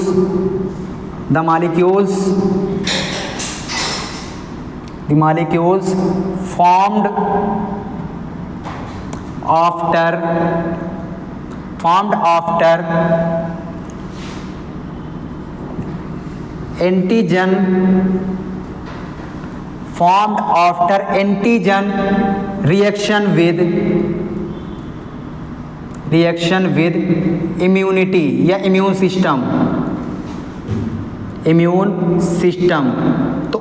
the molecules formed after antigen reaction with immunity या immune system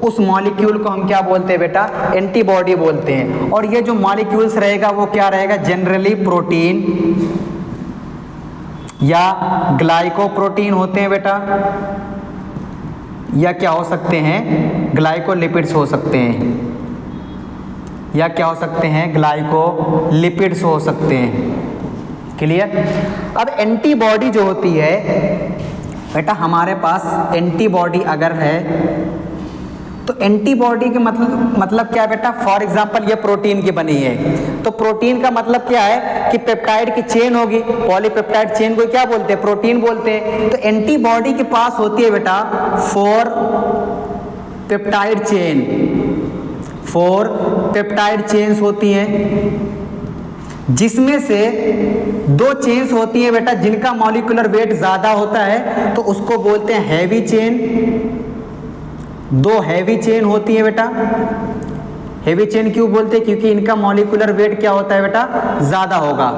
उस मॉलिक्यूल को हम क्या बोलते हैं बेटा, एंटीबॉडी बोलते हैं। और ये जो मॉलिक्यूल्स रहेगा वो क्या रहेगा, जनरली प्रोटीन या ग्लाइकोप्रोटीन होते हैं बेटा, या क्या हो सकते हैं, ग्लाइकोलिपिड्स हो सकते हैं, या क्या हो सकते हैं, ग्लाइकोलिपिड्स हो सकते हैं। क्लियर। अब एंटीबॉडी जो होती है बेटा, हमारे पास एंटीबॉडी अगर है तो एंटीबॉडी के मतलब क्या है बेटा, फॉर एग्जांपल ये प्रोटीन की बनी है, तो प्रोटीन का मतलब क्या है कि पेप्टाइड की चेन होगी, पॉलीपेप्टाइड चेन को क्या बोलते हैं, प्रोटीन बोलते हैं। तो एंटीबॉडी के पास होती है बेटा 4 पेप्टाइड चेन, 4 पेप्टाइड चेन्स होती हैं, जिसमें से 2 चेन्स होती हैं बेटा जिनका मॉलिक्यूलर वेट ज्यादा होता है, तो उसको बोलते हैं हैवी चेन। 2 हैवी चेन होती है बेटा। हैवी चेन क्यों बोलते हैं, क्योंकि इनका मॉलिक्यूलर वेट क्या होता है बेटा, ज्यादा होगा।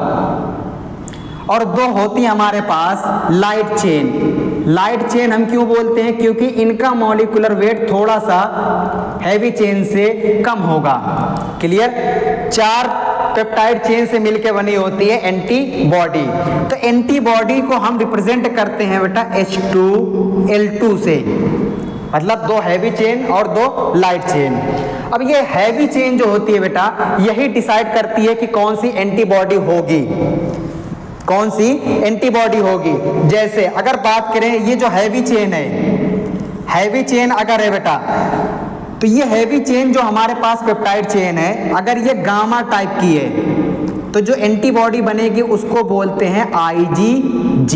और 2 होती है हमारे पास लाइट चेन। लाइट चेन हम क्यों बोलते हैं, क्योंकि इनका मॉलिक्यूलर वेट थोड़ा सा हैवी चेन से कम होगा। क्लियर। 4 पेप्टाइड चेन से मिलकर बनी होती है एंटीबॉडी। तो एंटीबॉडी को हम रिप्रेजेंट करते हैं बेटा H2L2 से, मतलब 2 हैवी चेन और 2 लाइट चेन। अब ये हैवी चेन जो होती है बेटा, यही डिसाइड करती है कि कौन सी एंटीबॉडी होगी, कौन सी एंटीबॉडी होगी। जैसे अगर बात करें ये जो हैवी चेन है, हैवी चेन अगर है बेटा, तो ये हैवी चेन जो हमारे पास पेप्टाइड चेन है, अगर ये गामा टाइप की है, तो जो एंटीबॉडी बनेगी उसको बोलते हैं IgG।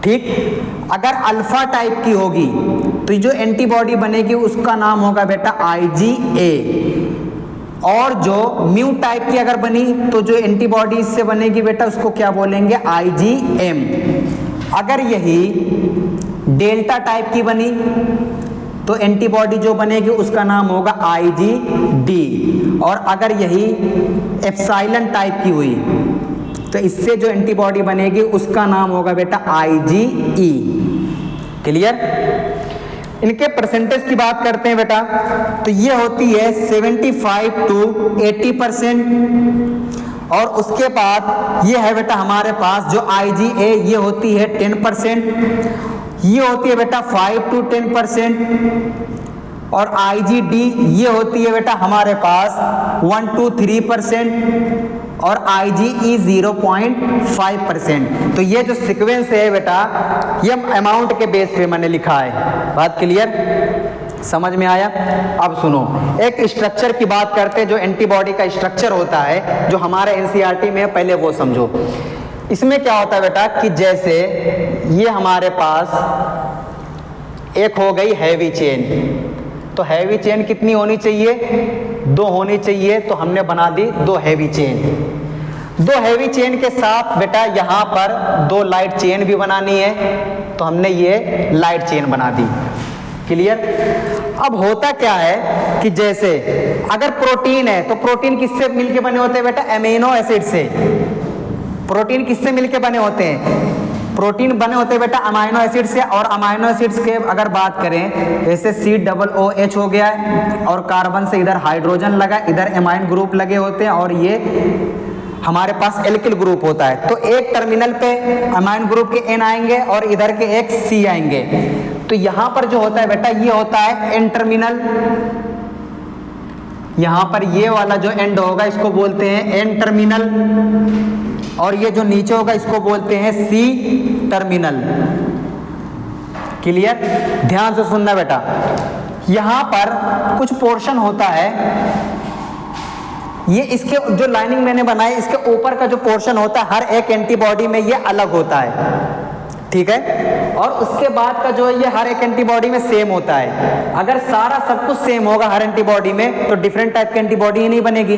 ठीक। अगर अल्फा टाइप की होगी तो जो एंटीबॉडी बनेगी उसका नाम होगा बेटा IgA। और जो म्यू टाइप की अगर बनी तो जो एंटीबॉडी इससे बनेगी बेटा उसको क्या बोलेंगे, IgM। अगर यही डेल्टा टाइप की बनी तो एंटीबॉडी जो बनेगी उसका नाम होगा IgD। और अगर यही एप्सिलॉन टाइप की हुई तो इससे जो एंटीबॉडी बनेगी उसका नाम होगा बेटा IgE। क्लियर। इनके परसेंटेज की बात करते हैं बेटा, तो ये होती है 75 to 80%। और उसके बाद ये है बेटा हमारे पास जो IgA, ये होती है 10%। ये होती है बेटा 5 to 10%। और IgD ये होती है बेटा हमारे पास 1 to 3%। और IgE 0.5%। तो ये जो सीक्वेंस है बेटा, ये अमाउंट के बेस पे मैंने लिखा है। बात क्लियर, समझ में आया। अब सुनो, एक स्ट्रक्चर की बात करते हैं, जो एंटीबॉडी का स्ट्रक्चर होता है जो हमारे NCERT में है, पहले वो समझो। इसमें क्या होता है बेटा कि जैसे ये हमारे पास एक हो गई हैवी चेन, तो हैवी चेन कितनी होनी चाहिए, 2 होनी चाहिए, तो हमने बना दी 2 हैवी चेन। 2 हैवी चेन के साथ बेटा यहाँ पर 2 लाइट चेन भी बनानी है, तो हमने ये लाइट चेन बना दी। क्लियर। अब होता क्या है कि जैसे अगर प्रोटीन है तो प्रोटीन किससे मिलके बने होते हैं बेटा, अमीनो एसिड से। प्रोटीन किससे मिलके बने होते हैं, प्रोटीन बने होते हैं बेटा अमाइनो एसिड से। और अमाइनो एसिड्स के अगर बात करें, जैसे COOH हो गया है, और कार्बन से इधर हाइड्रोजन लगा, इधर एमाइन ग्रुप लगे होते हैं, और ये हमारे पास एल्किल ग्रुप होता है। तो एक टर्मिनल पे अमाइन ग्रुप के N आएंगे और इधर के एक C आएंगे। तो यहाँ पर जो होता है बेटा, ये होता है N टर्मिनल। यहाँ पर ये वाला जो एंड होगा इसको बोलते हैं N टर्मिनल, और ये जो नीचे होगा इसको बोलते हैं C टर्मिनल। क्लियर। ध्यान से सुनना बेटा, यहाँ पर कुछ पोर्शन होता है, ये इसके जो लाइनिंग मैंने बनाई, इसके ऊपर का जो पोर्शन होता है हर एक एंटीबॉडी में ये अलग होता है। ठीक है। और उसके बाद का जो ये हर एक एंटीबॉडी में सेम होता है। अगर सारा सब कुछ सेम होगा हर एंटीबॉडी में, तो डिफरेंट टाइप की एंटीबॉडी ही नहीं बनेगी।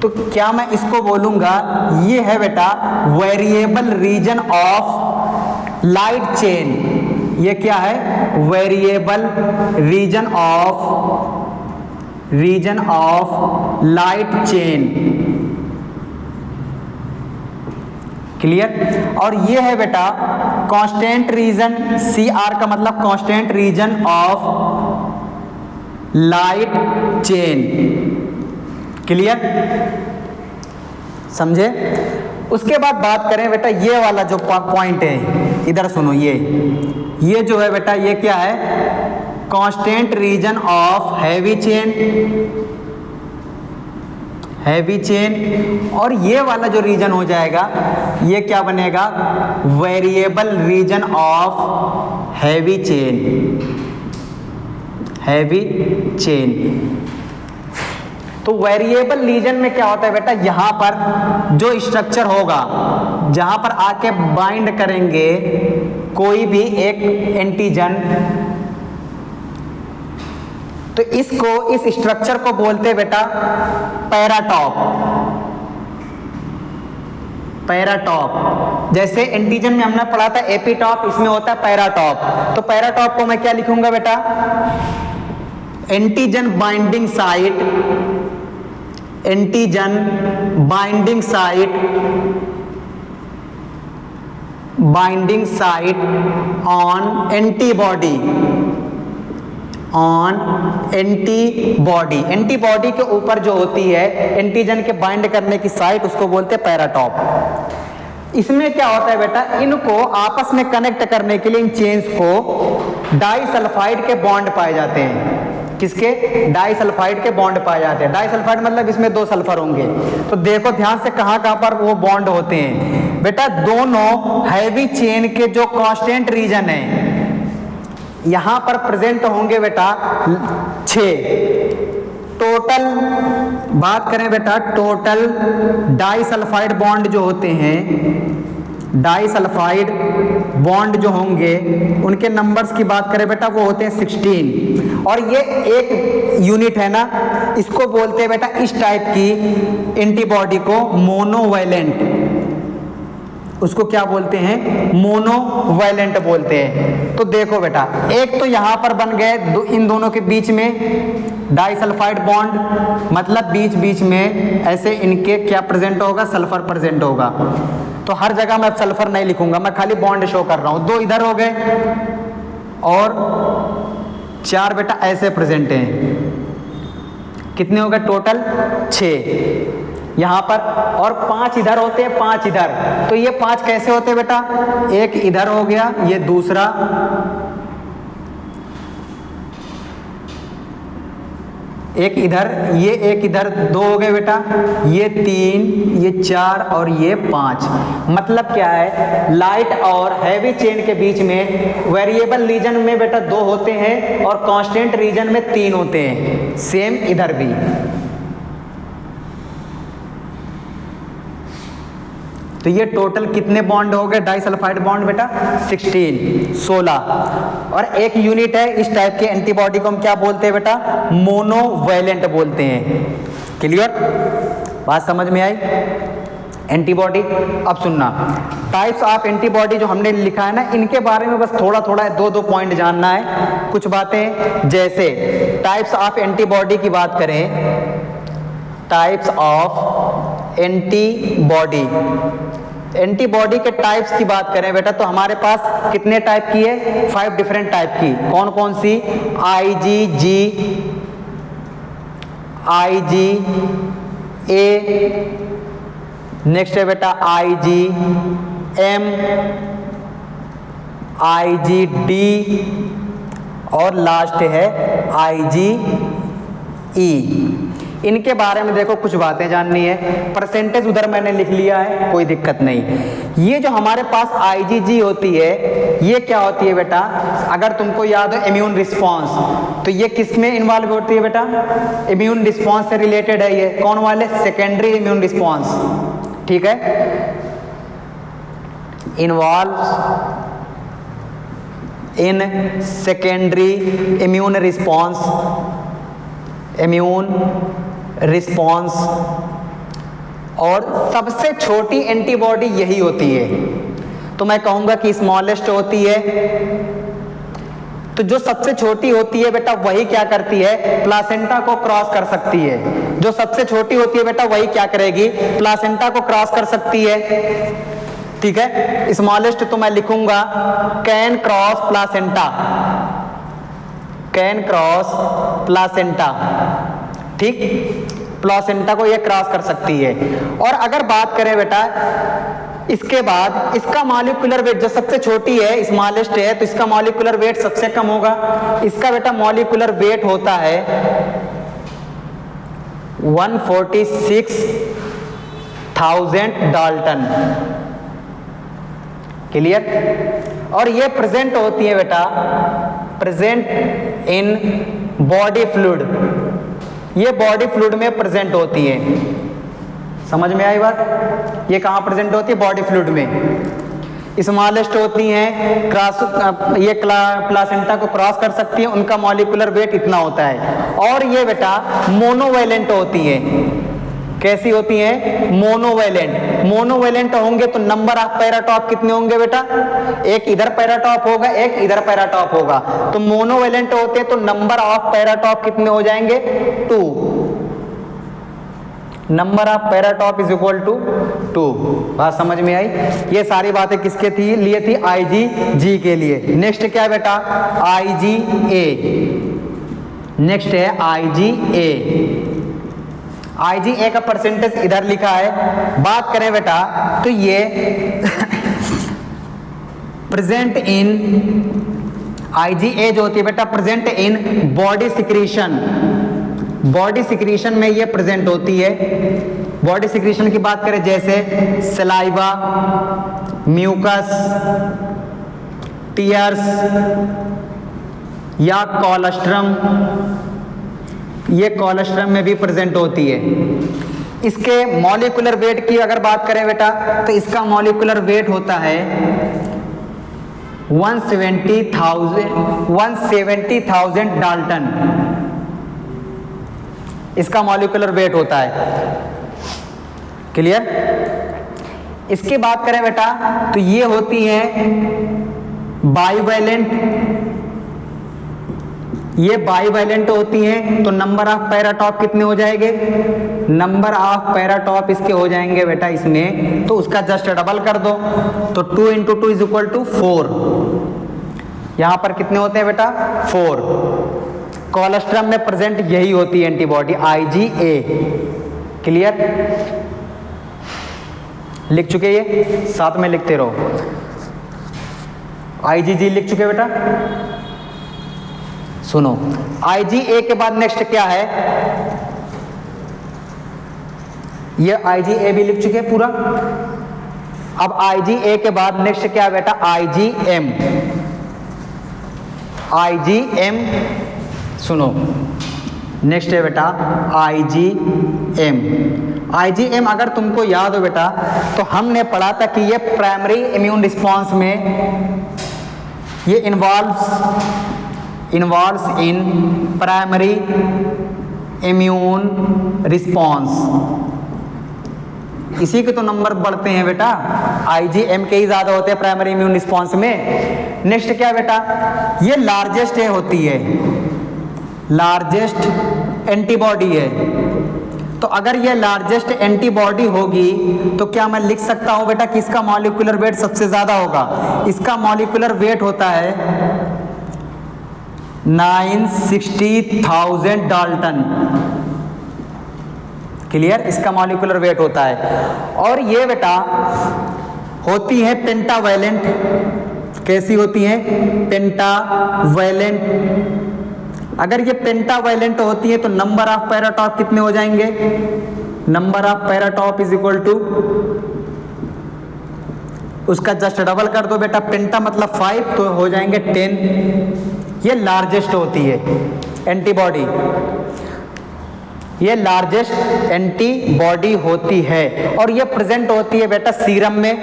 तो क्या मैं इसको बोलूंगा, ये है बेटा variable region of light chain. ये क्या है, variable region of light chain. Clear. और ये है बेटा कांस्टेंट रीजन, CR का मतलब constant region of light chain. Clear, समझे? उसके बाद बात करें बेटा ये वाला जो पॉइंट है, इधर सुनो, ये जो है बेटा ये क्या है? Constant region of heavy chain, heavy chain. और ये वाला जो रीजन हो जाएगा ये क्या बनेगा? Variable region of heavy chain, heavy chain. तो वेरिएबल रीजन में क्या होता है बेटा? यहां पर जो स्ट्रक्चर होगा, जहां पर आके बाइंड करेंगे कोई भी एक एंटीजन, तो इसको, इस स्ट्रक्चर को बोलते हैं बेटा पैराटॉप। पैराटॉप, जैसे एंटीजन में हमने पढ़ा था एपीटॉप, इसमें होता है पैराटॉप। तो पैराटॉप को मैं क्या लिखूंगा बेटा? Antigen binding site, antigen binding site, binding site on antibody, on antibody. Antibody के ऊपर जो होती है एंटीजन के बाइंड करने की साइट, उसको बोलते हैं पैराटॉप। इसमें क्या होता है बेटा? इनको आपस में कनेक्ट करने के लिए इन चेन्स को डाइसल्फाइड के बॉन्ड पाए जाते हैं। किसके? डाइसल्फाइड के बॉन्ड पाए जाते हैं। डाइसल्फाइड मतलब इसमें 2 सल्फर होंगे। तो देखो ध्यान से कहां कहां पर वो बॉन्ड होते हैं बेटा? दोनों हैवी चेन के जो कांस्टेंट रीजन है यहां पर प्रेजेंट होंगे बेटा 6 टोटल। बात करें बेटा टोटल डाइसल्फाइड बॉन्ड जो होते हैं, डाइसल्फाइड बॉन्ड जो होंगे उनके नंबर्स की बात करें बेटा वो होते हैं 16। और ये एक यूनिट है ना, इसको बोलते हैं बेटा, इस टाइप की एंटीबॉडी को मोनोवैलेंट। उसको क्या बोलते हैं? मोनोवैलेंट बोलते हैं। तो देखो बेटा, एक तो यहां पर बन गए इन दोनों के बीच में डाइसल्फाइड बॉन्ड, मतलब बीच बीच में ऐसे इनके क्या प्रेजेंट होगा? सल्फर प्रेजेंट होगा। तो हर जगह मैं सल्फर नहीं लिखूंगा, मैं खाली बॉन्ड शो कर रहा हूं। 2 इधर हो गए और 4 बेटा ऐसे प्रेजेंट हैं। कितने हो गए टोटल? 6 यहां पर, और 5 इधर होते हैं, 5 इधर। तो ये 5 कैसे होते हैं बेटा? एक इधर हो गया, ये दूसरा, एक इधर, ये एक इधर, 2 हो गए बेटा, ये 3, ये 4 और ये 5। मतलब क्या है? लाइट और हैवी चेन के बीच में वेरिएबल रीजन में बेटा 2 होते हैं और कांस्टेंट रीजन में 3 होते हैं। सेम इधर भी। तो ये टोटल कितने बॉन्ड हो गए डाइसल्फाइड बॉन्ड बेटा? 16। और एक यूनिट है इस टाइप के एंटीबॉडी को हम क्या बोलते हैं बेटा? मोनोवैलेंट बोलते हैं। क्लियर, बात समझ में आई? एंटीबॉडी। अब सुनना, टाइप्स ऑफ एंटीबॉडी जो हमने लिखा है ना, इनके बारे में बस थोड़ा थोड़ा 2-2 पॉइंट जानना है। कुछ बातें, जैसे टाइप्स ऑफ एंटीबॉडी की बात करें, टाइप्स ऑफ एंटीबॉडी, एंटीबॉडी के टाइप्स की बात करें बेटा तो हमारे पास कितने टाइप की है? 5 डिफरेंट टाइप की। कौन कौन सी? IgG, IgA, नेक्स्ट है बेटा IgM, IgD और लास्ट है IgE। इनके बारे में देखो कुछ बातें जाननी है। परसेंटेज उधर मैंने लिख लिया है, कोई दिक्कत नहीं। ये जो हमारे पास IgG होती है, ये क्या होती है बेटा? अगर तुमको याद हो इम्यून रिस्पॉन्स, तो ये किस में इन्वॉल्व होती है बेटा? इम्यून रिस्पॉन्स से रिलेटेड है ये। कौन वाले? Secondary immune response. ठीक है, involves in secondary immune response, immune response. और सबसे छोटी एंटीबॉडी यही होती है, तो मैं कहूंगा कि स्मॉलेस्ट होती है। तो जो सबसे छोटी होती है बेटा वही क्या करती है? प्लासेंटा को क्रॉस कर सकती है। जो सबसे छोटी होती है बेटा वही क्या करेगी? प्लासेंटा को क्रॉस कर सकती है। ठीक है, स्मॉलेस्ट तो मैं लिखूंगा can cross placenta, can cross placenta, ठीक, प्लासेंटा को ये क्रॉस कर सकती है। और अगर बात करें बेटा इसके बाद इसका मॉलिक्यूलर वेट जो सबसे छोटी है, स्मॉलेस्ट है, तो इसका मॉलिक्यूलर वेट सबसे कम होगा। इसका बेटा मॉलिक्यूलर वेट होता है 146,000 डाल्टन, क्लियर। और ये प्रेजेंट होती है बेटा, प्रेजेंट इन बॉडी फ्लूइड, ये बॉडी फ्लूइड में प्रेजेंट होती है। समझ में आई बात? ये कहाँ प्रेजेंट होती है? बॉडी फ्लूइड में। स्मॉलेस्ट होती हैं, क्रॉस ये प्लासेंटा को क्रॉस कर सकती है, उनका मॉलिक्यूलर वेट इतना होता है। और ये बेटा मोनोवैलेंट होती है। कैसी होती हैं? मोनोवैलेंट। मोनोवैलेंट होंगे तो नंबर ऑफ पैराटॉप कितने होंगे बेटा? एक इधर पैराटॉप होगा, एक इधर पैराटॉप होगा। तो मोनोवैलेंट होते हैं तो नंबर ऑफ पैराटॉप कितने हो जाएंगे? 2। Number of paratope is equal to 2। बात समझ में आई? ये सारी बातें किसके थी लिए थी? IgG के लिए। नेक्स्ट क्या है बेटा? IgA। नेक्स्ट है IgA। IgA का परसेंटेज इधर लिखा है। बात करें बेटा तो ये प्रेजेंट इन IgA जो होती है बेटा present in body secretion. Body secretion में ये प्रेजेंट होती है। बॉडी सिक्रीशन की बात करें जैसे सलाइवा, म्यूकस, टीयर्स या कोलोस्ट्रम, ये कोलोस्ट्रम में भी प्रेजेंट होती है। इसके मॉलिक्यूलर वेट की अगर बात करें बेटा तो इसका मॉलिक्यूलर वेट होता है 170,000 डाल्टन। इसका मॉलिक्यूलर वेट होता है, क्लियर। इसकी बात करें बेटा तो ये होती है बाइवैलेंट। ये बाइवैलेंट होती हैं तो नंबर ऑफ पैराटॉप कितने हो जाएंगे? नंबर ऑफ पैराटॉप इसके हो जाएंगे बेटा इसमें, तो उसका जस्ट डबल कर दो तो 2 × 2 इज इक्वल टू 4। यहां पर कितने होते हैं बेटा? 4। कोलोस्ट्रम में प्रेजेंट यही होती है एंटीबॉडी IgA, क्लियर। लिख चुके ये, साथ में लिखते रहो। IgG लिख चुके बेटा। सुनो IgA के बाद नेक्स्ट क्या है? ये IgA भी लिख चुके पूरा। अब IgA के बाद नेक्स्ट क्या है बेटा? IgM। IgM सुनो, नेक्स्ट है बेटा IgM। IgM अगर तुमको याद हो बेटा तो हमने पढ़ा था कि ये प्राइमरी इम्यून रिस्पॉन्स में ये involves in primary immune response. इसी के तो नंबर बढ़ते हैं बेटा, IgM के ही ज्यादा होते हैं प्राइमरी इम्यून रिस्पॉन्स में। नेक्स्ट क्या बेटा? ये लार्जेस्ट है होती है, लार्जेस्ट एंटीबॉडी है। तो अगर ये लार्जेस्ट एंटीबॉडी होगी तो क्या मैं लिख सकता हूं बेटा कि इसका मॉलिक्यूलर वेट सबसे ज्यादा होगा? इसका मॉलिक्यूलर वेट होता है 960,000 डाल्टन, क्लियर। इसका मॉलिक्यूलर वेट होता है। और ये बेटा होती है पेंटावैलेंट। कैसी होती है? पेंटावैलेंट। अगर ये पेंटावैलेंट होती है तो नंबर ऑफ पैराटॉप कितने हो जाएंगे? Number of paratope is equal to, उसका जस्ट डबल कर दो बेटा। पेंटा मतलब 5 तो हो जाएंगे 10। ये लार्जेस्ट होती है एंटीबॉडी, ये लार्जेस्ट एंटीबॉडी होती है। और ये प्रेजेंट होती है बेटा सीरम में।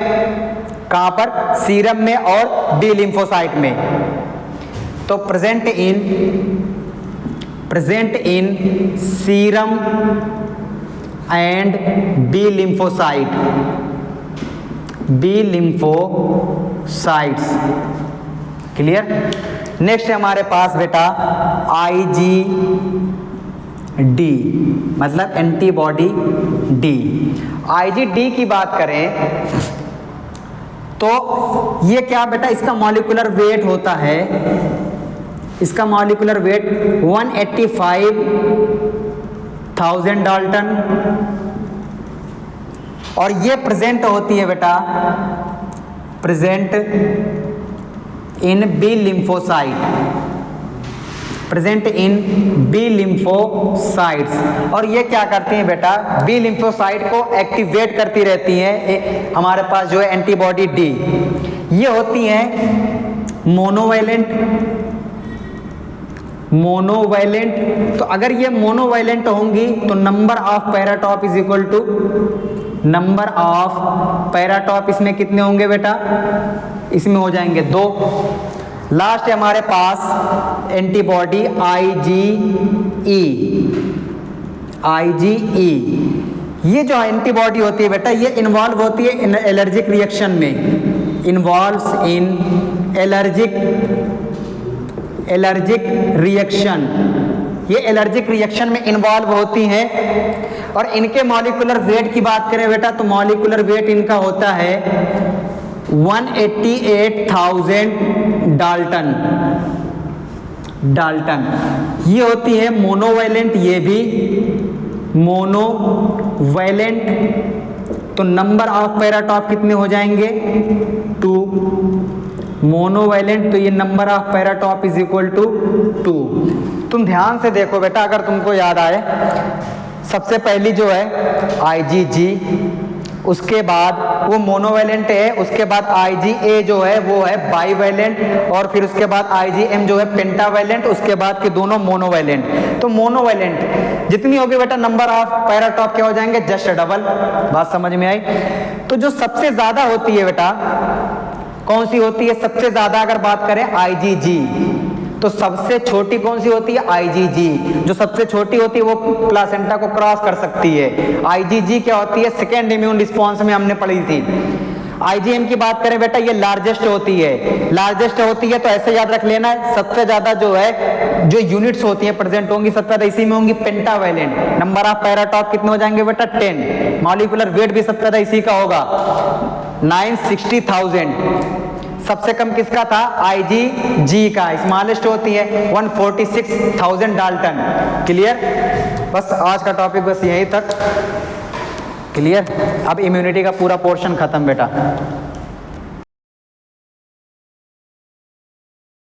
कहां पर? सीरम में और बी लिम्फोसाइट में। तो present in serum and B lymphocytes, clear. Next है हमारे पास बेटा IgD, मतलब एंटीबॉडी D। IgD की बात करें तो ये क्या बेटा? इसका मॉलिक्यूलर वेट होता है इसका मॉलिक्यूलर वेट 185,000 डाल्टन, और ये प्रेजेंट होती है बेटा, present in B lymphocyte, present in B lymphocytes. और ये क्या करती हैं बेटा, बी लिम्फोसाइट को एक्टिवेट करती रहती हैं। हमारे पास जो है एंटीबॉडी डी, ये होती हैं मोनोवैलेंट। तो अगर ये मोनोवैलेंट होंगी तो number of paratope is equal to number of paratope, इसमें कितने होंगे बेटा, इसमें हो जाएंगे 2। लास्ट है हमारे पास एंटीबॉडी IgE। ये जो एंटीबॉडी होती है बेटा, ये इन्वॉल्व होती है इन एलर्जिक रिएक्शन में, इन्वॉल्व्स इन एलर्जिक रिएक्शन, ये एलर्जिक रिएक्शन में इन्वॉल्व होती हैं। और इनके मॉलिक्यूलर वेट की बात करें बेटा, तो मॉलिक्यूलर वेट इनका होता है 188,000 डाल्टन। ये होती है मोनोवैलेंट, ये भी मोनोवैलेंट। तो नंबर ऑफ पैराटॉप कितने हो जाएंगे, 2। मोनोवैलेंट, तो ये number of paratope is equal to 2। तुम ध्यान से देखो बेटा, अगर तुमको याद आए, सबसे पहली जो है IgG, उसके बाद वो मोनोवैलेंट है, उसके बाद IgA जो है वो है बाईवैलेंट, और फिर उसके बाद IgM जो है पेंटावैलेंट, उसके बाद के दोनों मोनोवैलेंट। तो मोनोवैलेंट जितनी होगी बेटा, नंबर ऑफ पैराटॉप क्या हो जाएंगे, जस्ट डबल। बात समझ में आई? तो जो सबसे ज्यादा होती है बेटा, कौन सी होती है सबसे ज्यादा, अगर बात करें IgG, तो सबसे छोटी कौन सी होती है, IgG। जो सबसे छोटी होती है वो प्लासेंटा को क्रॉस कर सकती है। IgG क्या होती है, सेकेंड इम्यून रिस्पॉन्स में हमने पढ़ी थी। IgM की बात करें बेटा, ये लार्जेस्ट होती है। लार्जेस्ट होती है तो ऐसे याद रख लेना, सबसे ज्यादा जो है, जो यूनिट्स होती हैं प्रेजेंट होंगी, सबसे ज्यादा इसी में होंगी, पेंटावैलेंट। नंबर ऑफ पैराटॉप कितने हो जाएंगे बेटा, 10। मॉलिक्यूलर वेट भी सबसे ज्यादा इसी का होगा, 960,000। सबसे कम किसका था, IgG का। स्मॉलेस्ट होती है 146,000 डाल्टन। क्लियर? बस आज का टॉपिक बस यहीं तक। क्लियर? अब इम्यूनिटी का पूरा पोर्शन खत्म बेटा।